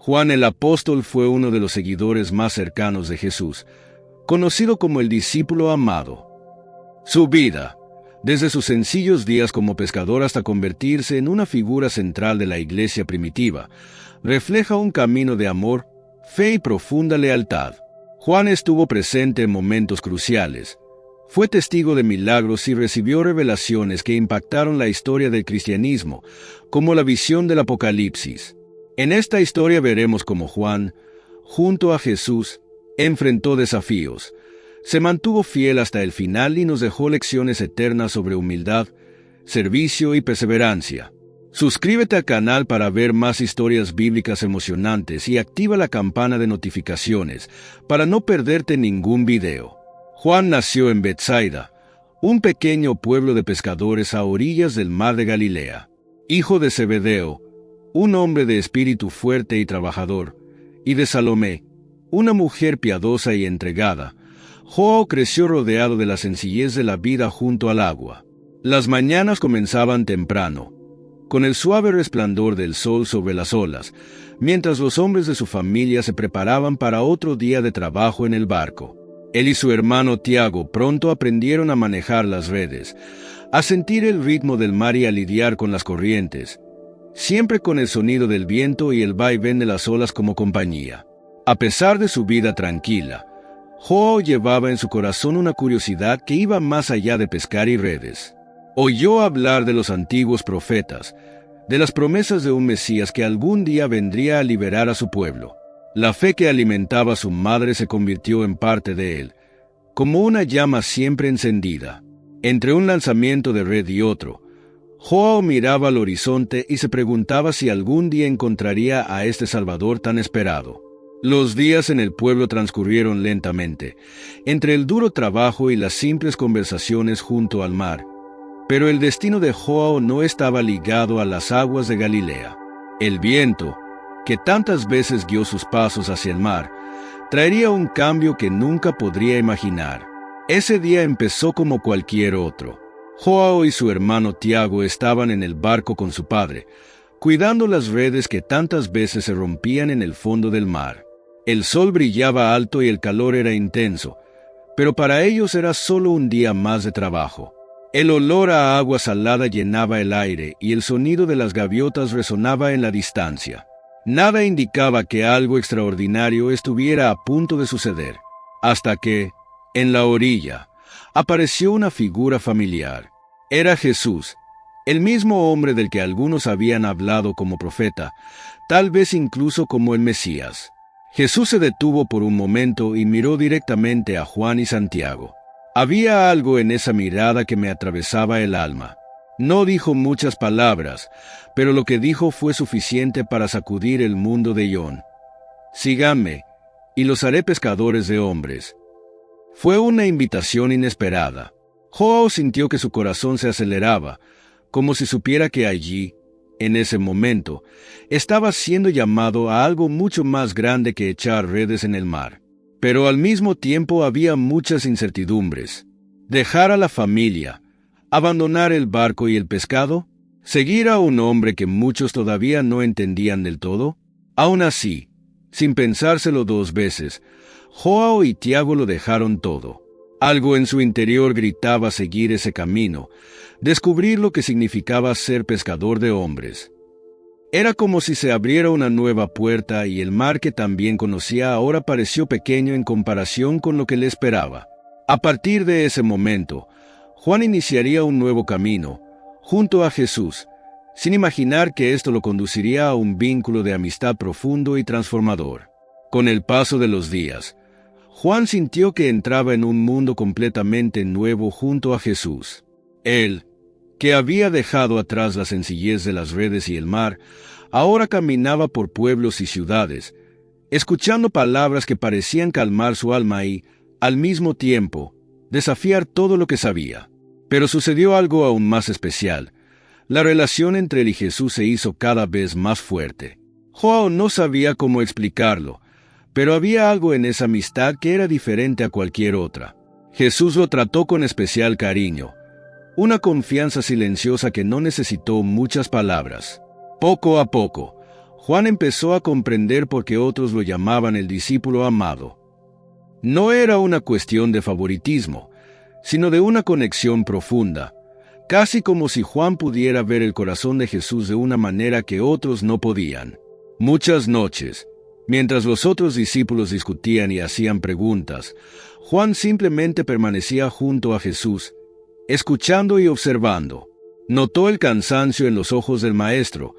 Juan el apóstol fue uno de los seguidores más cercanos de Jesús, conocido como el discípulo amado. Su vida, desde sus sencillos días como pescador hasta convertirse en una figura central de la iglesia primitiva, refleja un camino de amor, fe y profunda lealtad. Juan estuvo presente en momentos cruciales. Fue testigo de milagros y recibió revelaciones que impactaron la historia del cristianismo, como la visión del Apocalipsis. En esta historia veremos cómo Juan, junto a Jesús, enfrentó desafíos, se mantuvo fiel hasta el final y nos dejó lecciones eternas sobre humildad, servicio y perseverancia. Suscríbete al canal para ver más historias bíblicas emocionantes y activa la campana de notificaciones para no perderte ningún video. Juan nació en Betsaida, un pequeño pueblo de pescadores a orillas del mar de Galilea. Hijo de Zebedeo, un hombre de espíritu fuerte y trabajador, y de Salomé, una mujer piadosa y entregada, João creció rodeado de la sencillez de la vida junto al agua. Las mañanas comenzaban temprano, con el suave resplandor del sol sobre las olas, mientras los hombres de su familia se preparaban para otro día de trabajo en el barco. Él y su hermano Tiago pronto aprendieron a manejar las redes, a sentir el ritmo del mar y a lidiar con las corrientes, siempre con el sonido del viento y el vaivén de las olas como compañía. A pesar de su vida tranquila, João llevaba en su corazón una curiosidad que iba más allá de pescar y redes. Oyó hablar de los antiguos profetas, de las promesas de un Mesías que algún día vendría a liberar a su pueblo. La fe que alimentaba a su madre se convirtió en parte de él, como una llama siempre encendida. Entre un lanzamiento de red y otro, João miraba al horizonte y se preguntaba si algún día encontraría a este Salvador tan esperado. Los días en el pueblo transcurrieron lentamente, entre el duro trabajo y las simples conversaciones junto al mar. Pero el destino de João no estaba ligado a las aguas de Galilea. El viento, que tantas veces guió sus pasos hacia el mar, traería un cambio que nunca podría imaginar. Ese día empezó como cualquier otro. João y su hermano Tiago estaban en el barco con su padre, cuidando las redes que tantas veces se rompían en el fondo del mar. El sol brillaba alto y el calor era intenso, pero para ellos era solo un día más de trabajo. El olor a agua salada llenaba el aire y el sonido de las gaviotas resonaba en la distancia. Nada indicaba que algo extraordinario estuviera a punto de suceder, hasta que, en la orilla, apareció una figura familiar. Era Jesús, el mismo hombre del que algunos habían hablado como profeta, tal vez incluso como el Mesías. Jesús se detuvo por un momento y miró directamente a Juan y Santiago. Había algo en esa mirada que me atravesaba el alma. No dijo muchas palabras, pero lo que dijo fue suficiente para sacudir el mundo de Jon. Síganme, y los haré pescadores de hombres. Fue una invitación inesperada. João sintió que su corazón se aceleraba, como si supiera que allí, en ese momento, estaba siendo llamado a algo mucho más grande que echar redes en el mar. Pero al mismo tiempo había muchas incertidumbres. Dejar a la familia, abandonar el barco y el pescado, seguir a un hombre que muchos todavía no entendían del todo. Aún así, sin pensárselo dos veces, João y Tiago lo dejaron todo. Algo en su interior gritaba seguir ese camino, descubrir lo que significaba ser pescador de hombres. Era como si se abriera una nueva puerta y el mar que también conocía ahora pareció pequeño en comparación con lo que le esperaba. A partir de ese momento, Juan iniciaría un nuevo camino, junto a Jesús, sin imaginar que esto lo conduciría a un vínculo de amistad profundo y transformador. Con el paso de los días, Juan sintió que entraba en un mundo completamente nuevo junto a Jesús. Él, que había dejado atrás la sencillez de las redes y el mar, ahora caminaba por pueblos y ciudades, escuchando palabras que parecían calmar su alma y, al mismo tiempo, desafiar todo lo que sabía. Pero sucedió algo aún más especial. La relación entre él y Jesús se hizo cada vez más fuerte. João no sabía cómo explicarlo, pero había algo en esa amistad que era diferente a cualquier otra. Jesús lo trató con especial cariño, una confianza silenciosa que no necesitó muchas palabras. Poco a poco, Juan empezó a comprender por qué otros lo llamaban el discípulo amado. No era una cuestión de favoritismo, sino de una conexión profunda, casi como si Juan pudiera ver el corazón de Jesús de una manera que otros no podían. Muchas noches, mientras los otros discípulos discutían y hacían preguntas, Juan simplemente permanecía junto a Jesús, escuchando y observando. Notó el cansancio en los ojos del Maestro,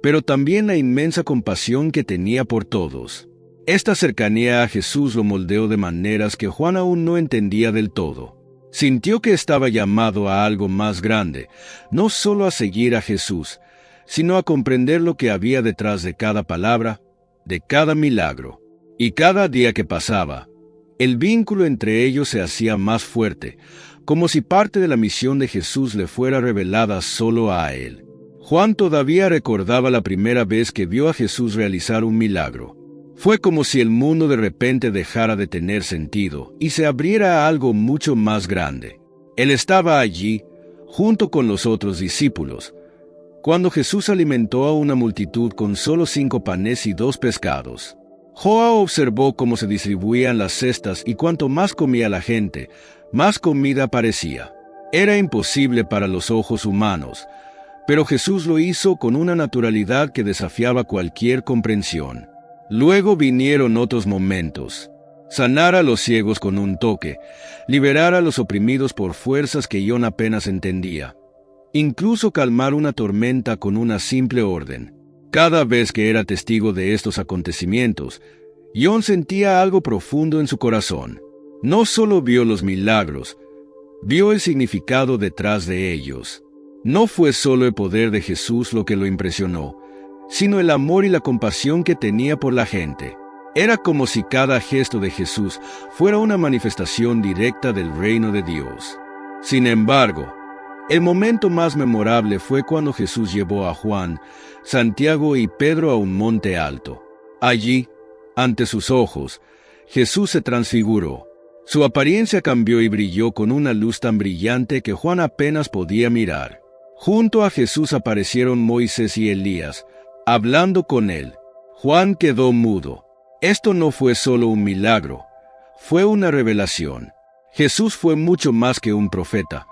pero también la inmensa compasión que tenía por todos. Esta cercanía a Jesús lo moldeó de maneras que Juan aún no entendía del todo. Sintió que estaba llamado a algo más grande, no solo a seguir a Jesús, sino a comprender lo que había detrás de cada palabra, de cada milagro. Y cada día que pasaba, el vínculo entre ellos se hacía más fuerte, como si parte de la misión de Jesús le fuera revelada solo a él. Juan todavía recordaba la primera vez que vio a Jesús realizar un milagro. Fue como si el mundo de repente dejara de tener sentido y se abriera a algo mucho más grande. Él estaba allí, junto con los otros discípulos, cuando Jesús alimentó a una multitud con solo 5 panes y 2 pescados. Juan observó cómo se distribuían las cestas y cuanto más comía la gente, más comida aparecía. Era imposible para los ojos humanos, pero Jesús lo hizo con una naturalidad que desafiaba cualquier comprensión. Luego vinieron otros momentos. Sanar a los ciegos con un toque, liberar a los oprimidos por fuerzas que John apenas entendía. Incluso calmar una tormenta con una simple orden. Cada vez que era testigo de estos acontecimientos, John sentía algo profundo en su corazón. No solo vio los milagros, vio el significado detrás de ellos. No fue solo el poder de Jesús lo que lo impresionó, sino el amor y la compasión que tenía por la gente. Era como si cada gesto de Jesús fuera una manifestación directa del reino de Dios. Sin embargo, el momento más memorable fue cuando Jesús llevó a Juan, Santiago y Pedro a un monte alto. Allí, ante sus ojos, Jesús se transfiguró. Su apariencia cambió y brilló con una luz tan brillante que Juan apenas podía mirar. Junto a Jesús aparecieron Moisés y Elías, hablando con él. Juan quedó mudo. Esto no fue solo un milagro, fue una revelación. Jesús fue mucho más que un profeta,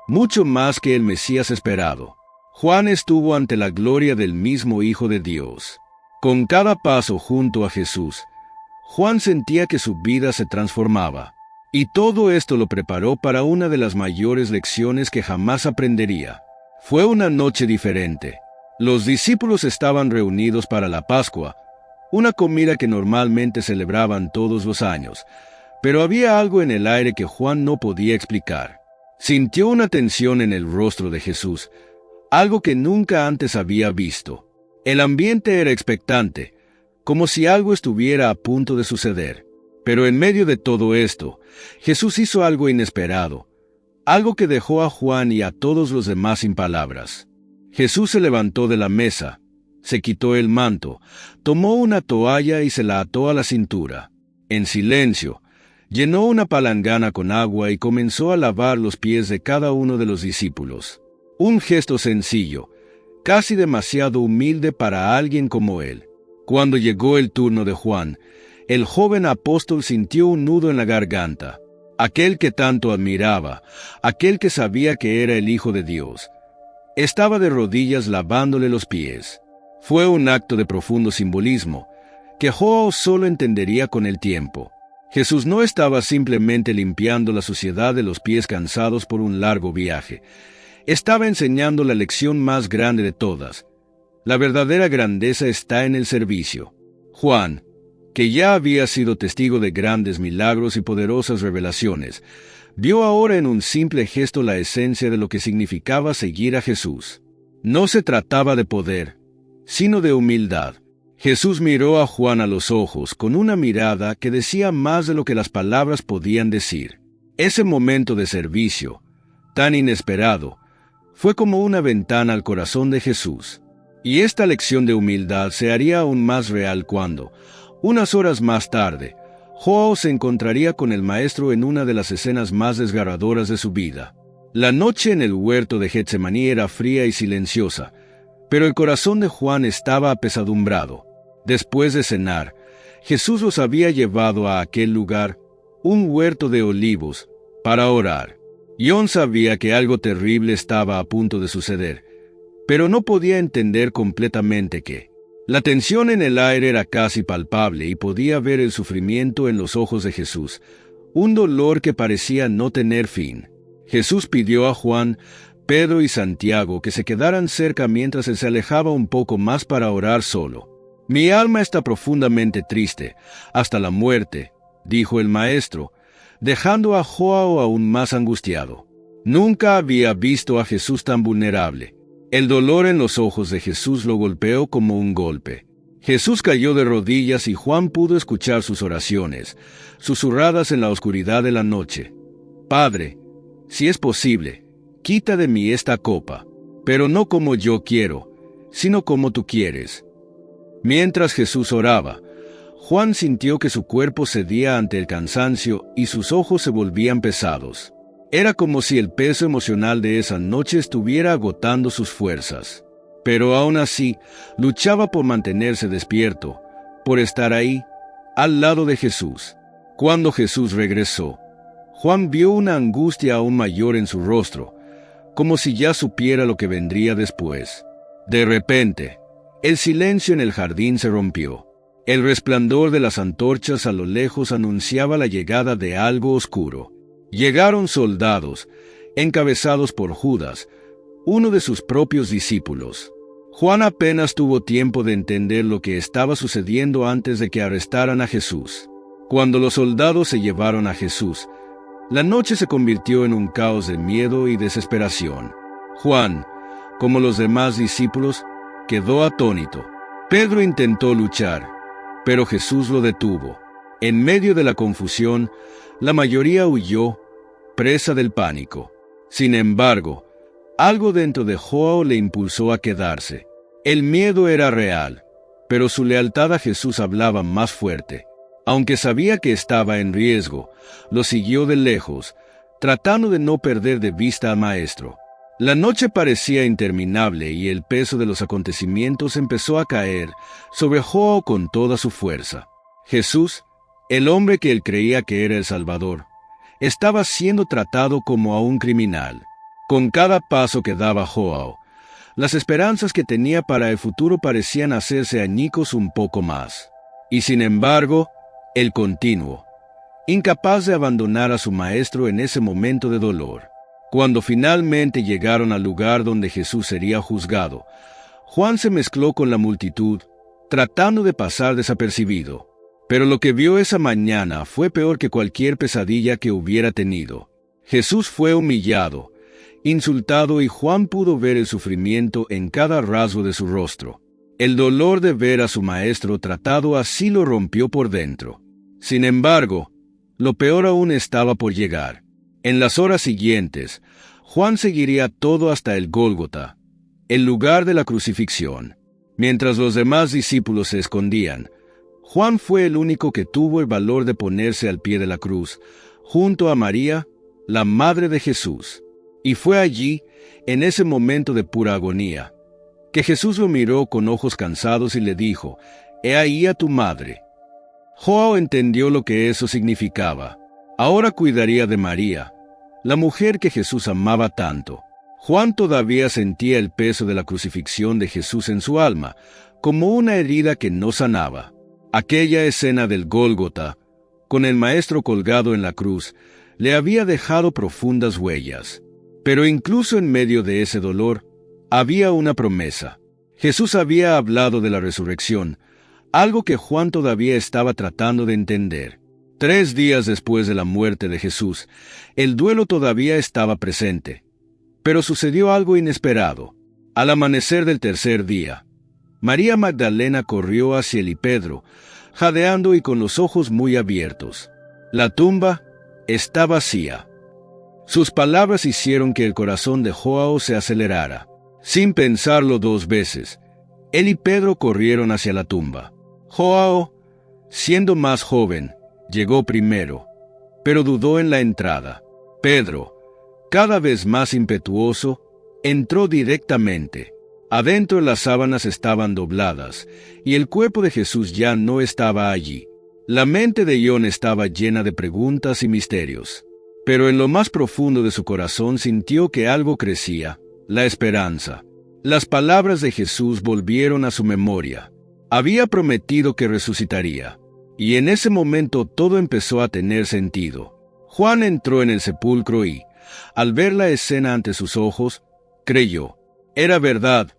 mucho más que el Mesías esperado. Juan estuvo ante la gloria del mismo Hijo de Dios. Con cada paso junto a Jesús, Juan sentía que su vida se transformaba. Y todo esto lo preparó para una de las mayores lecciones que jamás aprendería. Fue una noche diferente. Los discípulos estaban reunidos para la Pascua, una comida que normalmente celebraban todos los años, pero había algo en el aire que Juan no podía explicar. Sintió una tensión en el rostro de Jesús, algo que nunca antes había visto. El ambiente era expectante, como si algo estuviera a punto de suceder. Pero en medio de todo esto, Jesús hizo algo inesperado, algo que dejó a Juan y a todos los demás sin palabras. Jesús se levantó de la mesa, se quitó el manto, tomó una toalla y se la ató a la cintura. En silencio, llenó una palangana con agua y comenzó a lavar los pies de cada uno de los discípulos. Un gesto sencillo, casi demasiado humilde para alguien como él. Cuando llegó el turno de Juan, el joven apóstol sintió un nudo en la garganta. Aquel que tanto admiraba, aquel que sabía que era el Hijo de Dios, estaba de rodillas lavándole los pies. Fue un acto de profundo simbolismo, que Juan solo entendería con el tiempo. Jesús no estaba simplemente limpiando la suciedad de los pies cansados por un largo viaje. Estaba enseñando la lección más grande de todas. La verdadera grandeza está en el servicio. Juan, que ya había sido testigo de grandes milagros y poderosas revelaciones, vio ahora en un simple gesto la esencia de lo que significaba seguir a Jesús. No se trataba de poder, sino de humildad. Jesús miró a Juan a los ojos con una mirada que decía más de lo que las palabras podían decir. Ese momento de servicio, tan inesperado, fue como una ventana al corazón de Jesús. Y esta lección de humildad se haría aún más real cuando, unas horas más tarde, Juan se encontraría con el Maestro en una de las escenas más desgarradoras de su vida. La noche en el huerto de Getsemaní era fría y silenciosa, Pero el corazón de Juan estaba apesadumbrado. Después de cenar, Jesús los había llevado a aquel lugar, un huerto de olivos, para orar. John sabía que algo terrible estaba a punto de suceder, pero no podía entender completamente qué. La tensión en el aire era casi palpable y podía ver el sufrimiento en los ojos de Jesús, un dolor que parecía no tener fin. Jesús pidió a Juan, Pedro y Santiago que se quedaran cerca mientras él se alejaba un poco más para orar solo. «Mi alma está profundamente triste, hasta la muerte», dijo el maestro, dejando a Joao aún más angustiado. Nunca había visto a Jesús tan vulnerable. El dolor en los ojos de Jesús lo golpeó como un golpe. Jesús cayó de rodillas y Juan pudo escuchar sus oraciones, susurradas en la oscuridad de la noche. «Padre, si es posible, quita de mí esta copa, pero no como yo quiero, sino como tú quieres». Mientras Jesús oraba, Juan sintió que su cuerpo cedía ante el cansancio y sus ojos se volvían pesados. Era como si el peso emocional de esa noche estuviera agotando sus fuerzas. Pero aún así, luchaba por mantenerse despierto, por estar ahí, al lado de Jesús. Cuando Jesús regresó, Juan vio una angustia aún mayor en su rostro, como si ya supiera lo que vendría después. De repente, el silencio en el jardín se rompió. El resplandor de las antorchas a lo lejos anunciaba la llegada de algo oscuro. Llegaron soldados, encabezados por Judas, uno de sus propios discípulos. Juan apenas tuvo tiempo de entender lo que estaba sucediendo antes de que arrestaran a Jesús. Cuando los soldados se llevaron a Jesús, la noche se convirtió en un caos de miedo y desesperación. Juan, como los demás discípulos, quedó atónito. Pedro intentó luchar, pero Jesús lo detuvo. En medio de la confusión, la mayoría huyó, presa del pánico. Sin embargo, algo dentro de Joao le impulsó a quedarse. El miedo era real, pero su lealtad a Jesús hablaba más fuerte. Aunque sabía que estaba en riesgo, lo siguió de lejos, tratando de no perder de vista al maestro. La noche parecía interminable y el peso de los acontecimientos empezó a caer sobre Joao con toda su fuerza. Jesús, el hombre que él creía que era el Salvador, estaba siendo tratado como a un criminal. Con cada paso que daba Joao, las esperanzas que tenía para el futuro parecían hacerse añicos un poco más. Y sin embargo, él continuó, incapaz de abandonar a su maestro en ese momento de dolor. Cuando finalmente llegaron al lugar donde Jesús sería juzgado, Juan se mezcló con la multitud, tratando de pasar desapercibido. Pero lo que vio esa mañana fue peor que cualquier pesadilla que hubiera tenido. Jesús fue humillado, insultado y Juan pudo ver el sufrimiento en cada rasgo de su rostro. El dolor de ver a su maestro tratado así lo rompió por dentro. Sin embargo, lo peor aún estaba por llegar. En las horas siguientes, Juan seguiría todo hasta el Gólgota, el lugar de la crucifixión. Mientras los demás discípulos se escondían, Juan fue el único que tuvo el valor de ponerse al pie de la cruz, junto a María, la madre de Jesús. Y fue allí, en ese momento de pura agonía, que Jesús lo miró con ojos cansados y le dijo, «He ahí a tu madre». Joao entendió lo que eso significaba. Ahora cuidaría de María, la mujer que Jesús amaba tanto. Juan todavía sentía el peso de la crucifixión de Jesús en su alma, como una herida que no sanaba. Aquella escena del Gólgota, con el Maestro colgado en la cruz, le había dejado profundas huellas. Pero incluso en medio de ese dolor, había una promesa. Jesús había hablado de la resurrección, algo que Juan todavía estaba tratando de entender. 3 días después de la muerte de Jesús, el duelo todavía estaba presente. Pero sucedió algo inesperado. Al amanecer del tercer día, María Magdalena corrió hacia él y Pedro, jadeando y con los ojos muy abiertos. La tumba está vacía. Sus palabras hicieron que el corazón de Joao se acelerara. Sin pensarlo 2 veces, él y Pedro corrieron hacia la tumba. Joao, siendo más joven, llegó primero, pero dudó en la entrada. Pedro, cada vez más impetuoso, entró directamente. Adentro las sábanas estaban dobladas, y el cuerpo de Jesús ya no estaba allí. La mente de John estaba llena de preguntas y misterios. Pero en lo más profundo de su corazón sintió que algo crecía, la esperanza. Las palabras de Jesús volvieron a su memoria. Había prometido que resucitaría. Y en ese momento todo empezó a tener sentido. Juan entró en el sepulcro y, al ver la escena ante sus ojos, creyó. Era verdad.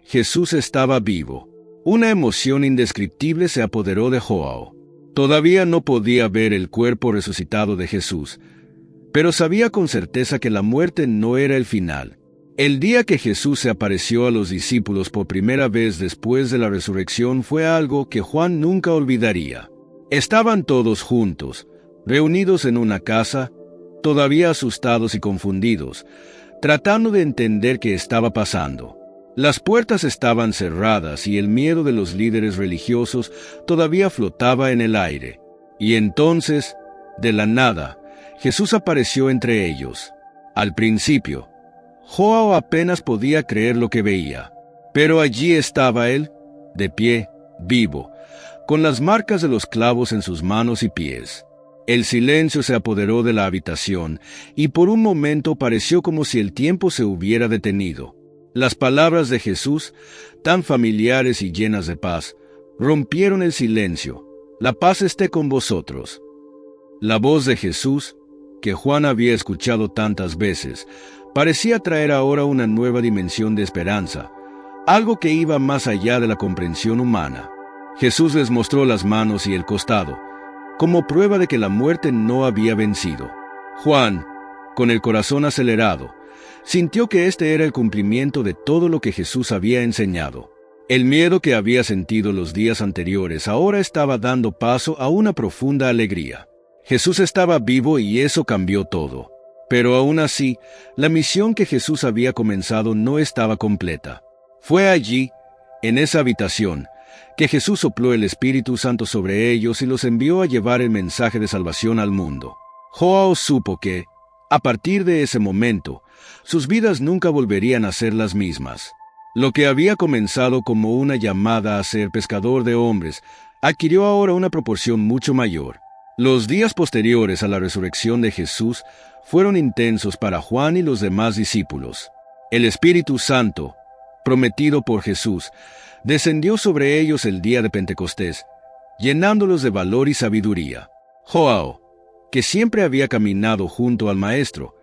Jesús estaba vivo. Una emoción indescriptible se apoderó de Joao. Todavía no podía ver el cuerpo resucitado de Jesús, pero sabía con certeza que la muerte no era el final. El día que Jesús se apareció a los discípulos por primera vez después de la resurrección fue algo que Juan nunca olvidaría. Estaban todos juntos, reunidos en una casa, todavía asustados y confundidos, tratando de entender qué estaba pasando. Las puertas estaban cerradas y el miedo de los líderes religiosos todavía flotaba en el aire. Y entonces, de la nada, Jesús apareció entre ellos. Al principio, Joao apenas podía creer lo que veía. Pero allí estaba él, de pie, vivo, con las marcas de los clavos en sus manos y pies. El silencio se apoderó de la habitación, y por un momento pareció como si el tiempo se hubiera detenido. Las palabras de Jesús, tan familiares y llenas de paz, rompieron el silencio. La paz esté con vosotros. La voz de Jesús, que Juan había escuchado tantas veces, parecía traer ahora una nueva dimensión de esperanza, algo que iba más allá de la comprensión humana. Jesús les mostró las manos y el costado, como prueba de que la muerte no había vencido. Juan, con el corazón acelerado, sintió que este era el cumplimiento de todo lo que Jesús había enseñado. El miedo que había sentido los días anteriores ahora estaba dando paso a una profunda alegría. Jesús estaba vivo y eso cambió todo. Pero aún así, la misión que Jesús había comenzado no estaba completa. Fue allí, en esa habitación, que Jesús sopló el Espíritu Santo sobre ellos y los envió a llevar el mensaje de salvación al mundo. Joao supo que, a partir de ese momento, sus vidas nunca volverían a ser las mismas. Lo que había comenzado como una llamada a ser pescador de hombres, adquirió ahora una proporción mucho mayor. Los días posteriores a la resurrección de Jesús fueron intensos para Juan y los demás discípulos. El Espíritu Santo, prometido por Jesús, descendió sobre ellos el día de Pentecostés, llenándolos de valor y sabiduría. Joao, que siempre había caminado junto al Maestro,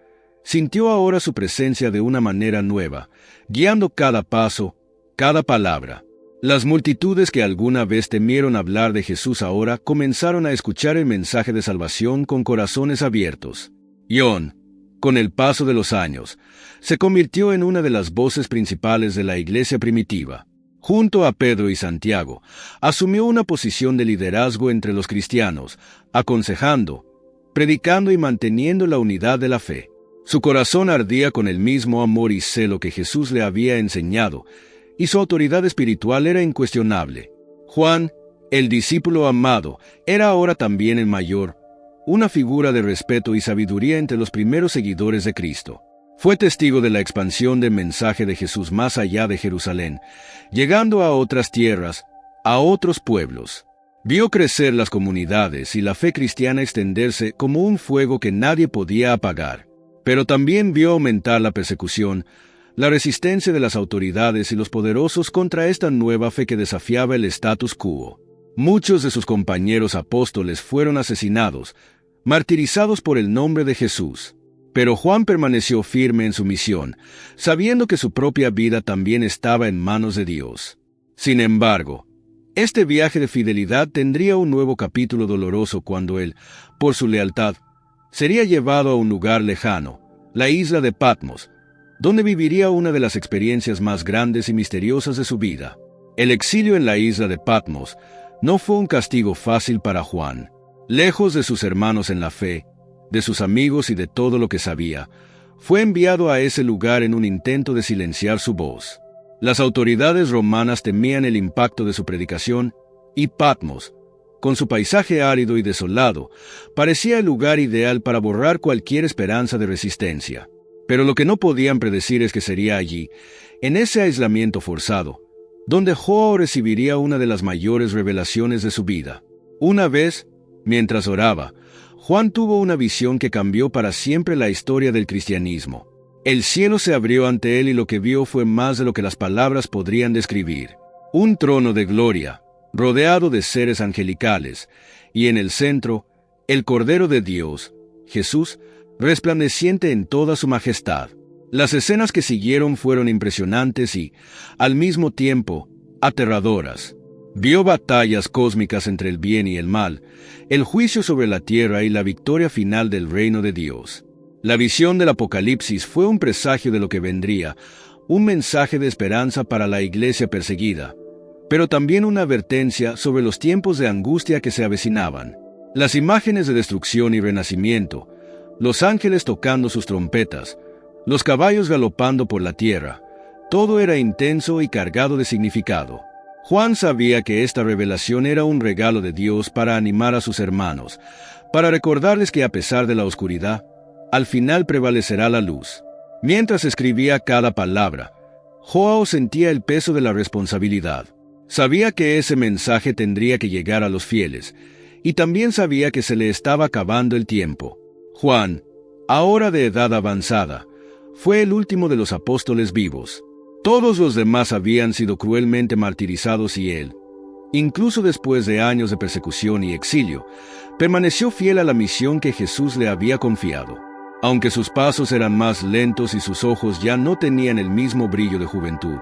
sintió ahora su presencia de una manera nueva, guiando cada paso, cada palabra. Las multitudes que alguna vez temieron hablar de Jesús ahora comenzaron a escuchar el mensaje de salvación con corazones abiertos. John, con el paso de los años, se convirtió en una de las voces principales de la iglesia primitiva. Junto a Pedro y Santiago, asumió una posición de liderazgo entre los cristianos, aconsejando, predicando y manteniendo la unidad de la fe. Su corazón ardía con el mismo amor y celo que Jesús le había enseñado, y su autoridad espiritual era incuestionable. Juan, el discípulo amado, era ahora también el mayor, una figura de respeto y sabiduría entre los primeros seguidores de Cristo. Fue testigo de la expansión del mensaje de Jesús más allá de Jerusalén, llegando a otras tierras, a otros pueblos. Vio crecer las comunidades y la fe cristiana extenderse como un fuego que nadie podía apagar. Pero también vio aumentar la persecución, la resistencia de las autoridades y los poderosos contra esta nueva fe que desafiaba el status quo. Muchos de sus compañeros apóstoles fueron asesinados, martirizados por el nombre de Jesús. Pero Juan permaneció firme en su misión, sabiendo que su propia vida también estaba en manos de Dios. Sin embargo, este viaje de fidelidad tendría un nuevo capítulo doloroso cuando él, por su lealtad, sería llevado a un lugar lejano, la isla de Patmos, donde viviría una de las experiencias más grandes y misteriosas de su vida. El exilio en la isla de Patmos no fue un castigo fácil para Juan. Lejos de sus hermanos en la fe, de sus amigos y de todo lo que sabía, fue enviado a ese lugar en un intento de silenciar su voz. Las autoridades romanas temían el impacto de su predicación, y Patmos, con su paisaje árido y desolado, parecía el lugar ideal para borrar cualquier esperanza de resistencia. Pero lo que no podían predecir es que sería allí, en ese aislamiento forzado, donde Joao recibiría una de las mayores revelaciones de su vida. Una vez, mientras oraba, Juan tuvo una visión que cambió para siempre la historia del cristianismo. El cielo se abrió ante él y lo que vio fue más de lo que las palabras podrían describir. Un trono de gloria, rodeado de seres angelicales, y en el centro, el Cordero de Dios, Jesús, resplandeciente en toda su majestad. Las escenas que siguieron fueron impresionantes y, al mismo tiempo, aterradoras. Vio batallas cósmicas entre el bien y el mal, el juicio sobre la tierra y la victoria final del reino de Dios. La visión del Apocalipsis fue un presagio de lo que vendría, un mensaje de esperanza para la iglesia perseguida, pero también una advertencia sobre los tiempos de angustia que se avecinaban. Las imágenes de destrucción y renacimiento, los ángeles tocando sus trompetas, los caballos galopando por la tierra, todo era intenso y cargado de significado. Juan sabía que esta revelación era un regalo de Dios para animar a sus hermanos, para recordarles que a pesar de la oscuridad, al final prevalecerá la luz. Mientras escribía cada palabra, Joao sentía el peso de la responsabilidad. Sabía que ese mensaje tendría que llegar a los fieles, y también sabía que se le estaba acabando el tiempo. Juan, ahora de edad avanzada, fue el último de los apóstoles vivos. Todos los demás habían sido cruelmente martirizados y él, incluso después de años de persecución y exilio, permaneció fiel a la misión que Jesús le había confiado. Aunque sus pasos eran más lentos y sus ojos ya no tenían el mismo brillo de juventud,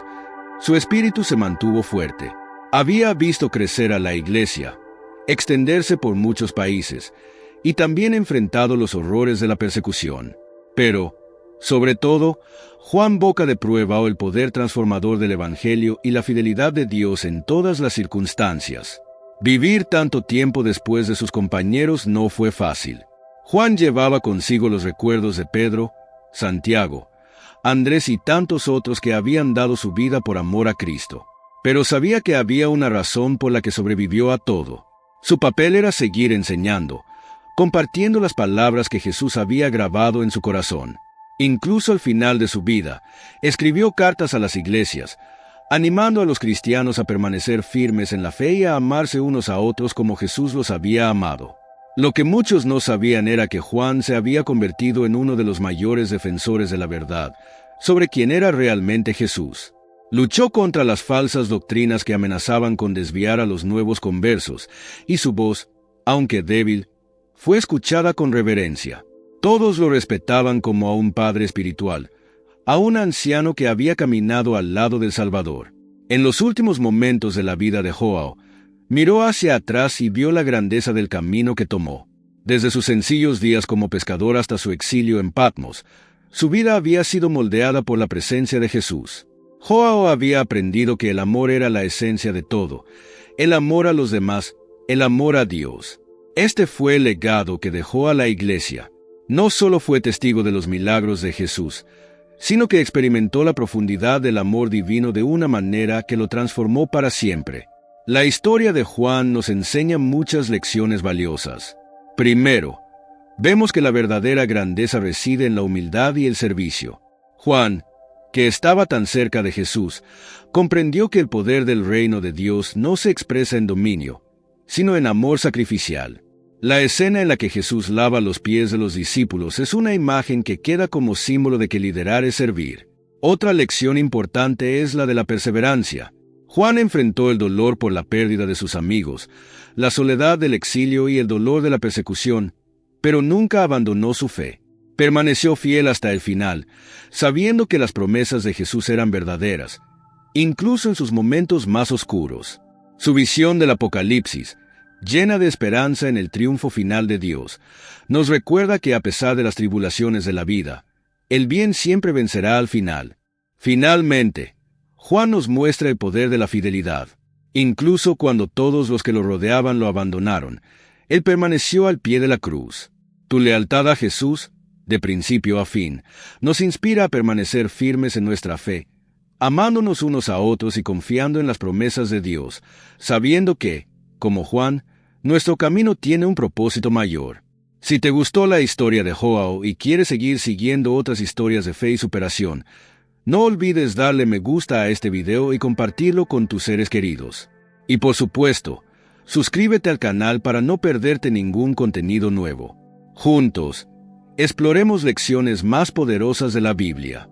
su espíritu se mantuvo fuerte. Había visto crecer a la iglesia, extenderse por muchos países, y también enfrentado los horrores de la persecución. Pero, sobre todo, Juan boca de prueba el poder transformador del Evangelio y la fidelidad de Dios en todas las circunstancias. Vivir tanto tiempo después de sus compañeros no fue fácil. Juan llevaba consigo los recuerdos de Pedro, Santiago, Andrés y tantos otros que habían dado su vida por amor a Cristo. Pero sabía que había una razón por la que sobrevivió a todo. Su papel era seguir enseñando, compartiendo las palabras que Jesús había grabado en su corazón. Incluso al final de su vida, escribió cartas a las iglesias, animando a los cristianos a permanecer firmes en la fe y a amarse unos a otros como Jesús los había amado. Lo que muchos no sabían era que Juan se había convertido en uno de los mayores defensores de la verdad, sobre quién era realmente Jesús. Luchó contra las falsas doctrinas que amenazaban con desviar a los nuevos conversos, y su voz, aunque débil, fue escuchada con reverencia. Todos lo respetaban como a un padre espiritual, a un anciano que había caminado al lado del Salvador. En los últimos momentos de la vida de Joao, miró hacia atrás y vio la grandeza del camino que tomó. Desde sus sencillos días como pescador hasta su exilio en Patmos, su vida había sido moldeada por la presencia de Jesús. Joao había aprendido que el amor era la esencia de todo, el amor a los demás, el amor a Dios. Este fue el legado que dejó a la iglesia. No solo fue testigo de los milagros de Jesús, sino que experimentó la profundidad del amor divino de una manera que lo transformó para siempre. La historia de Juan nos enseña muchas lecciones valiosas. Primero, vemos que la verdadera grandeza reside en la humildad y el servicio. Juan, que estaba tan cerca de Jesús, comprendió que el poder del reino de Dios no se expresa en dominio, sino en amor sacrificial. La escena en la que Jesús lava los pies de los discípulos es una imagen que queda como símbolo de que liderar es servir. Otra lección importante es la de la perseverancia. Juan enfrentó el dolor por la pérdida de sus amigos, la soledad del exilio y el dolor de la persecución, pero nunca abandonó su fe. Permaneció fiel hasta el final, sabiendo que las promesas de Jesús eran verdaderas, incluso en sus momentos más oscuros. Su visión del Apocalipsis, llena de esperanza en el triunfo final de Dios, nos recuerda que a pesar de las tribulaciones de la vida, el bien siempre vencerá al final. Finalmente, Juan nos muestra el poder de la fidelidad. Incluso cuando todos los que lo rodeaban lo abandonaron, él permaneció al pie de la cruz. Tu lealtad a Jesús, de principio a fin, nos inspira a permanecer firmes en nuestra fe, amándonos unos a otros y confiando en las promesas de Dios, sabiendo que, como Juan, nuestro camino tiene un propósito mayor. Si te gustó la historia de Joao y quieres seguir siguiendo otras historias de fe y superación, No olvides darle me gusta a este video y compartirlo con tus seres queridos. Y por supuesto, suscríbete al canal para no perderte ningún contenido nuevo. Juntos, exploremos lecciones más poderosas de la Biblia.